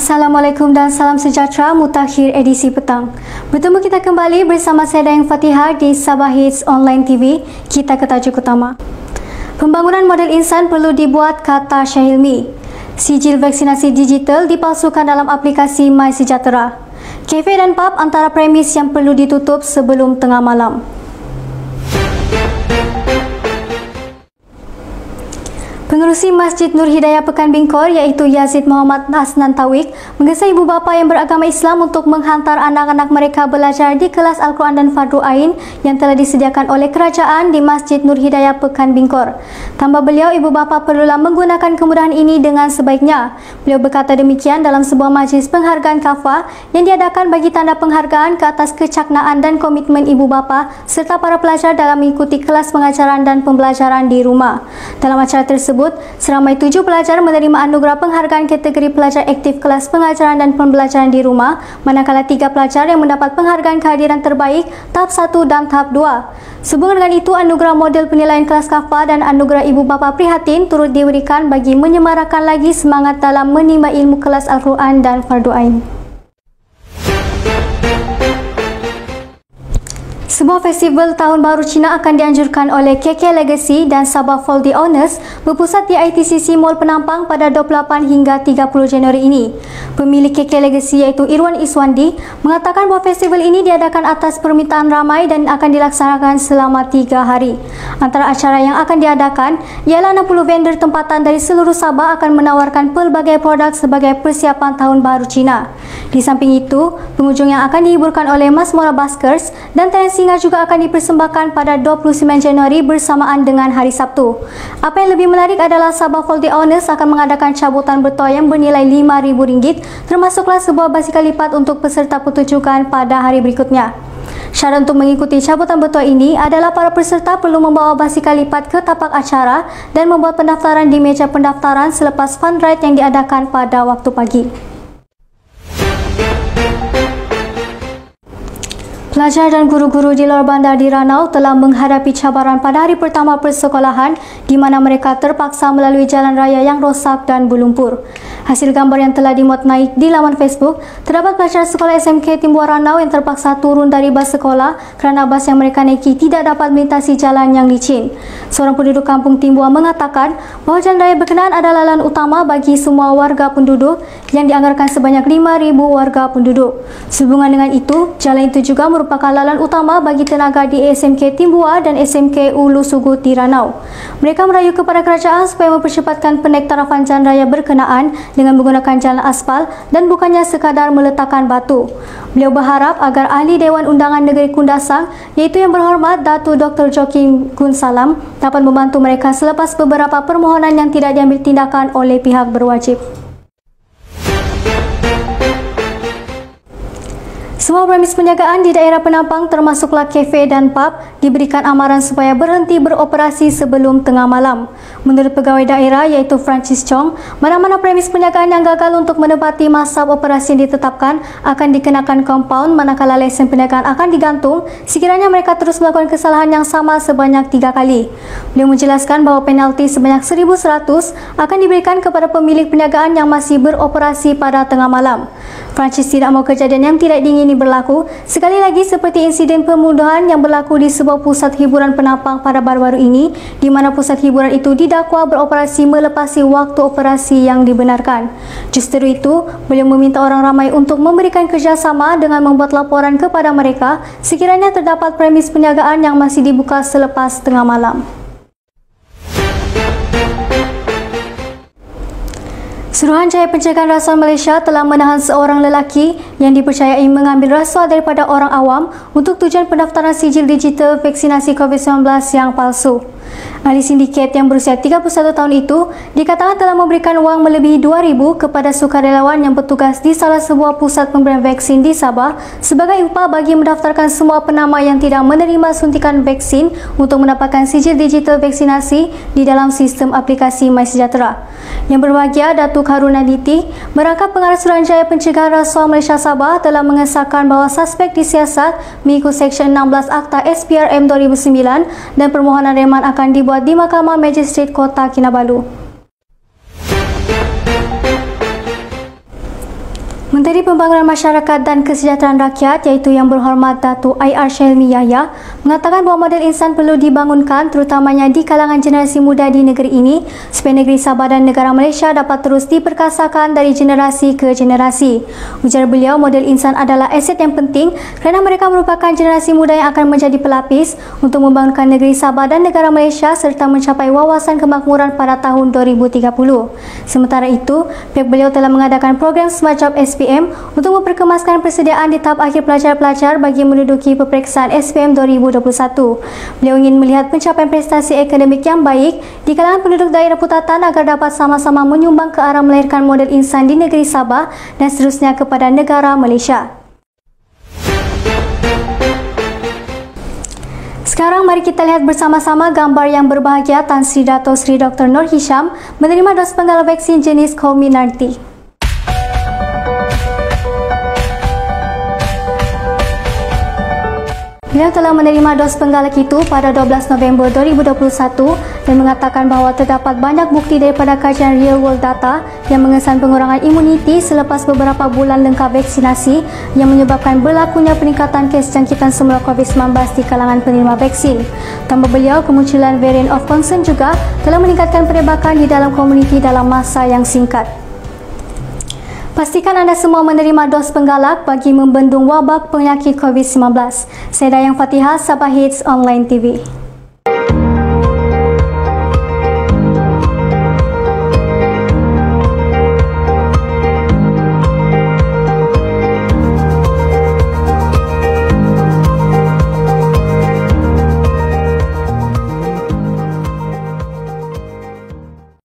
Assalamualaikum dan salam sejahtera, Mutakhir edisi petang. Bertemu kita kembali bersama saya Dayang Fatihah di Sabah Hits Online TV. Kita ke tajuk utama. Pembangunan model insan perlu dibuat, kata Syahilmi. Sijil vaksinasi digital dipalsukan dalam aplikasi MySejahtera. Kafe dan pub antara premis yang perlu ditutup sebelum tengah malam. Pengerusi Masjid Nur Hidayah Pekan Bingkor iaitu Yazid Muhammad Asnan Tawik menggesa ibu bapa yang beragama Islam untuk menghantar anak-anak mereka belajar di kelas Al-Quran dan Fardu Ain yang telah disediakan oleh kerajaan di Masjid Nur Hidayah Pekan Bingkor. Tambah beliau, ibu bapa perlulah menggunakan kemudahan ini dengan sebaiknya. Beliau berkata demikian dalam sebuah majlis penghargaan KAFA yang diadakan bagi tanda penghargaan ke atas kecaknaan dan komitmen ibu bapa serta para pelajar dalam mengikuti kelas pengajaran dan pembelajaran di rumah. Dalam acara tersebut, seramai 7 pelajar menerima anugerah penghargaan kategori pelajar aktif kelas pengajaran dan pembelajaran di rumah, manakala 3 pelajar yang mendapat penghargaan kehadiran terbaik tahap 1 dan tahap 2. Sehubungan dengan itu, anugerah model penilaian kelas KAFA dan anugerah ibu bapa prihatin turut diberikan bagi menyemarakan lagi semangat dalam menimba ilmu kelas Al-Quran dan Fardu Ain. Sebuah festival Tahun Baru Cina akan dianjurkan oleh KK Legacy dan Sabah Fall the Honors berpusat di ITCC Mall Penampang pada 28 hingga 30 Januari ini. Pemilik KK Legacy iaitu Irwan Iswandi mengatakan bahawa festival ini diadakan atas permintaan ramai dan akan dilaksanakan selama 3 hari. Antara acara yang akan diadakan ialah 60 vendor tempatan dari seluruh Sabah akan menawarkan pelbagai produk sebagai persiapan Tahun Baru Cina. Di samping itu, pengunjung yang akan dihiburkan oleh Mas Mora Baskers dan Terence Singa juga akan dipersembahkan pada 29 Januari bersamaan dengan hari Sabtu. Apa yang lebih menarik adalah Sabah Fall the Honors akan mengadakan cabutan bertoy yang bernilai RM5,000 termasuklah sebuah basikal lipat untuk peserta pertunjukan pada hari berikutnya. Syarat untuk mengikuti cabutan bertoy ini adalah para peserta perlu membawa basikal lipat ke tapak acara dan membuat pendaftaran di meja pendaftaran selepas fun ride yang diadakan pada waktu pagi. Pelajar dan guru-guru di luar bandar di Ranau telah menghadapi cabaran pada hari pertama persekolahan di mana mereka terpaksa melalui jalan raya yang rosak dan berlumpur. Hasil gambar yang telah dimuat naik di laman Facebook, terdapat pelajar sekolah SMK Timbua Ranau yang terpaksa turun dari bas sekolah kerana bas yang mereka naiki tidak dapat melintasi jalan yang licin. Seorang penduduk kampung Timbua mengatakan bahawa jalan raya berkenaan adalah jalan utama bagi semua warga penduduk yang dianggarkan sebanyak 5,000 warga penduduk. Sehubungan dengan itu, jalan itu juga merupakan laluan utama bagi tenaga di SMK Timbua dan SMK Ulu Sugut di Ranau. Mereka merayu kepada kerajaan supaya mempercepatkan penektarafan jalan raya berkenaan dengan menggunakan jalan aspal dan bukannya sekadar meletakkan batu. Beliau berharap agar ahli Dewan Undangan Negeri Kundasang iaitu Yang Berhormat Datuk Dr. Joaquim Gunsalam dapat membantu mereka selepas beberapa permohonan yang tidak diambil tindakan oleh pihak berwajib. Semua premis penjagaan di daerah Penampang termasuklah kafe dan pub diberikan amaran supaya berhenti beroperasi sebelum tengah malam. Menurut pegawai daerah iaitu Francis Chong, mana-mana premis penjagaan yang gagal untuk menepati masa operasi yang ditetapkan akan dikenakan kompaun manakala lesen penjagaan akan digantung sekiranya mereka terus melakukan kesalahan yang sama sebanyak 3 kali. Beliau menjelaskan bahawa penalti sebanyak 1,100 akan diberikan kepada pemilik penjagaan yang masih beroperasi pada tengah malam. Francis tidak mahu kejadian yang tidak diingini berlaku, sekali lagi seperti insiden pembunuhan yang berlaku di sebuah pusat hiburan Penampang pada baru-baru ini, di mana pusat hiburan itu didakwa beroperasi melepasi waktu operasi yang dibenarkan. Justru itu, beliau meminta orang ramai untuk memberikan kerjasama dengan membuat laporan kepada mereka sekiranya terdapat premis penjagaan yang masih dibuka selepas tengah malam. Suruhanjaya Pencegahan Rasuah Malaysia telah menahan seorang lelaki yang dipercayai mengambil rasuah daripada orang awam untuk tujuan pendaftaran sijil digital vaksinasi COVID-19 yang palsu. Ahli sindiket yang berusia 31 tahun itu dikatakan telah memberikan wang melebihi RM2,000 kepada sukarelawan yang bertugas di salah sebuah pusat pemberian vaksin di Sabah sebagai upah bagi mendaftarkan semua penama yang tidak menerima suntikan vaksin untuk mendapatkan sijil digital vaksinasi di dalam sistem aplikasi MySejahtera. Yang berbahagia, Datuk Harun Aditi, merangkap pengarah Suruhanjaya Pencegahan Rasuah Malaysia Sabah telah mengesahkan bahawa suspek disiasat mengikut Seksyen 16 Akta SPRM 2009 dan permohonan reman akan dibuat di Mahkamah Magistrate Kota Kinabalu. Menteri Pembangunan Masyarakat dan Kesejahteraan Rakyat iaitu Yang Berhormat Datuk IR Shelmi Yahya mengatakan bahawa model insan perlu dibangunkan terutamanya di kalangan generasi muda di negeri ini supaya negeri Sabah dan negara Malaysia dapat terus diperkasakan dari generasi ke generasi. Ujar beliau, model insan adalah aset yang penting kerana mereka merupakan generasi muda yang akan menjadi pelapis untuk membangunkan negeri Sabah dan negara Malaysia serta mencapai wawasan kemakmuran pada tahun 2030. Sementara itu, pihak beliau telah mengadakan program semacam SPM untuk memperkemaskan persediaan di tahap akhir pelajar-pelajar bagi menduduki peperiksaan SPM 2021. Beliau ingin melihat pencapaian prestasi akademik yang baik di kalangan penduduk daerah Putatan agar dapat sama-sama menyumbang ke arah melahirkan model insan di negeri Sabah dan seterusnya kepada negara Malaysia. Sekarang mari kita lihat bersama-sama gambar yang berbahagia Tan Sri Dato' Sri Dr. Nur Hisham menerima dos penggal vaksin jenis Comirnaty. Beliau telah menerima dos penggalak itu pada 12 November 2021 dan mengatakan bahawa terdapat banyak bukti daripada kajian real world data yang mengesan pengurangan imuniti selepas beberapa bulan lengkap vaksinasi yang menyebabkan berlakunya peningkatan kes jangkitan semula COVID-19 di kalangan penerima vaksin. Tambah beliau, kemunculan variant of concern juga telah meningkatkan perebakan di dalam komuniti dalam masa yang singkat. Pastikan anda semua menerima dos penggalak bagi membendung wabak penyakit COVID-19. Saya Dayang Fatihah, Sabah Hits Online TV.